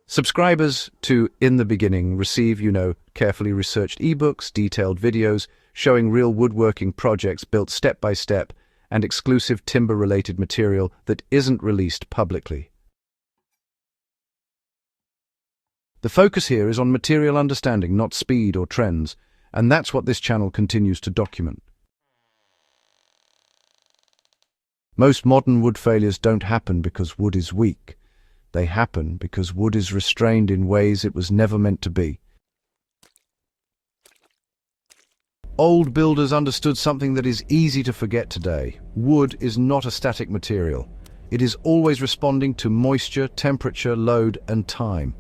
Subscribers to In the Beginning receive, carefully researched ebooks, detailed videos showing real woodworking projects built step by step, and exclusive timber-related material that isn't released publicly. The focus here is on material understanding, not speed or trends, and that's what this channel continues to document. Most modern wood failures don't happen because wood is weak. They happen because wood is restrained in ways it was never meant to be. Old builders understood something that is easy to forget today. Wood is not a static material. It is always responding to moisture, temperature, load, and time.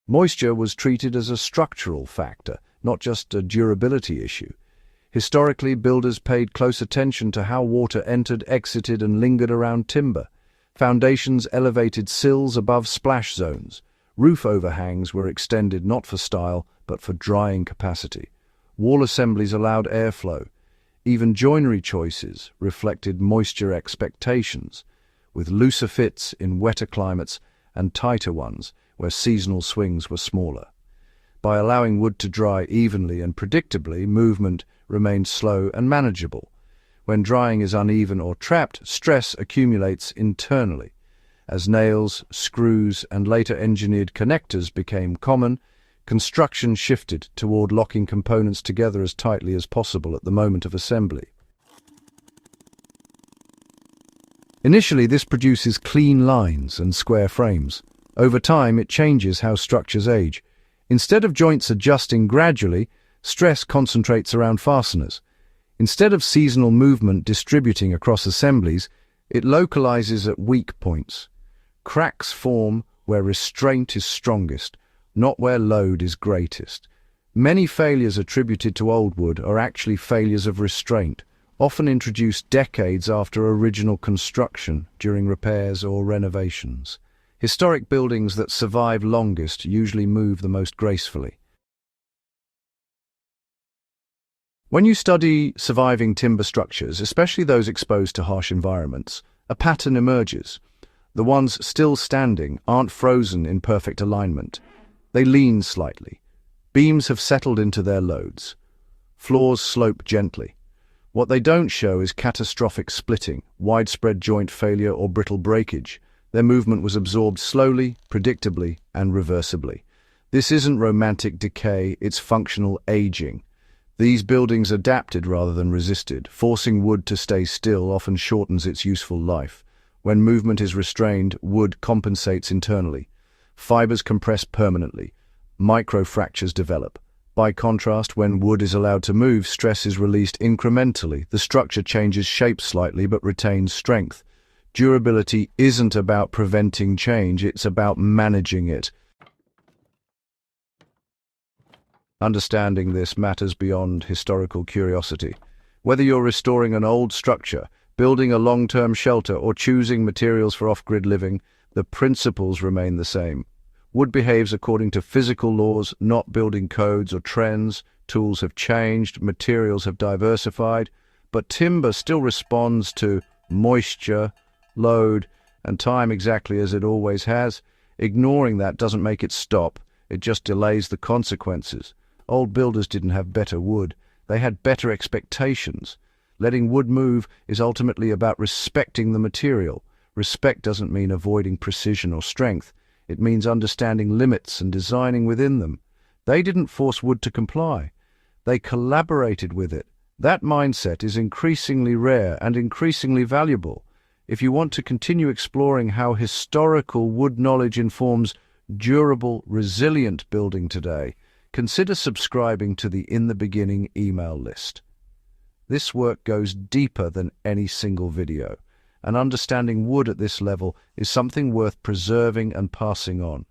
Moisture was treated as a structural factor, not just a durability issue. Historically, builders paid close attention to how water entered, exited, and lingered around timber. Foundations elevated sills above splash zones. Roof overhangs were extended not for style, but for drying capacity. Wall assemblies allowed airflow. Even joinery choices reflected moisture expectations, with looser fits in wetter climates and tighter ones where seasonal swings were smaller. By allowing wood to dry evenly and predictably, movement remained slow and manageable. When drying is uneven or trapped, stress accumulates internally. As nails, screws, and later engineered connectors became common, construction shifted toward locking components together as tightly as possible at the moment of assembly. Initially, this produces clean lines and square frames. Over time, it changes how structures age. Instead of joints adjusting gradually, stress concentrates around fasteners. Instead of seasonal movement distributing across assemblies, it localizes at weak points. Cracks form where restraint is strongest, not where load is greatest. Many failures attributed to old wood are actually failures of restraint, often introduced decades after original construction during repairs or renovations. Historic buildings that survive longest usually move the most gracefully. When you study surviving timber structures, especially those exposed to harsh environments, a pattern emerges. The ones still standing aren't frozen in perfect alignment. They lean slightly. Beams have settled into their loads. Floors slope gently. What they don't show is catastrophic splitting, widespread joint failure, or brittle breakage. Their movement was absorbed slowly, predictably, and reversibly. This isn't romantic decay, it's functional aging. These buildings adapted rather than resisted. Forcing wood to stay still often shortens its useful life. When movement is restrained, wood compensates internally. Fibers compress permanently. Microfractures develop. By contrast, when wood is allowed to move, stress is released incrementally. The structure changes shape slightly but retains strength. Durability isn't about preventing change, it's about managing it. Understanding this matters beyond historical curiosity. Whether you're restoring an old structure, building a long-term shelter, or choosing materials for off-grid living, the principles remain the same. Wood behaves according to physical laws, not building codes or trends. Tools have changed, materials have diversified, but timber still responds to moisture, load, and time exactly as it always has. Ignoring that doesn't make it stop, it just delays the consequences. Old builders didn't have better wood, they had better expectations. Letting wood move is ultimately about respecting the material. Respect doesn't mean avoiding precision or strength, it means understanding limits and designing within them. They didn't force wood to comply, they collaborated with it. That mindset is increasingly rare and increasingly valuable. If you want to continue exploring how historical wood knowledge informs durable, resilient building today, consider subscribing to the In the Beginning email list. This work goes deeper than any single video, and understanding wood at this level is something worth preserving and passing on.